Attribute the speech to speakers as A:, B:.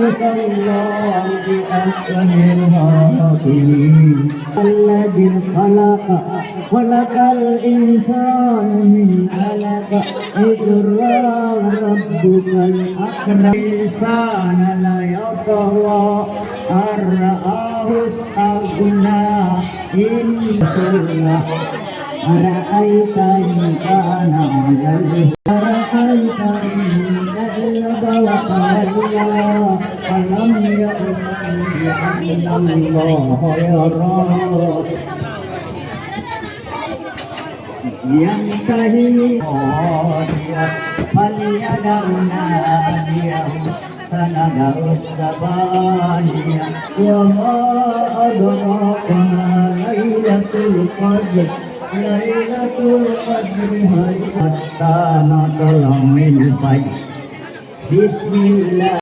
A: الله بأحكم الحاكمين الذي خلق الإنسان من علق اقرأ ربك الأكرم الإنسان لا يطغى أن رآه استغنى إن سنة أرأيت إن كان على أرأيت إن كذب وتولى ألم يعلم بأن الله يرى ينتهي قاضيا فليدع ناديه سندع الزبانية وما أدراك ما ليلة القدر ليلة القدر حتى نطلع الفجر بسم الله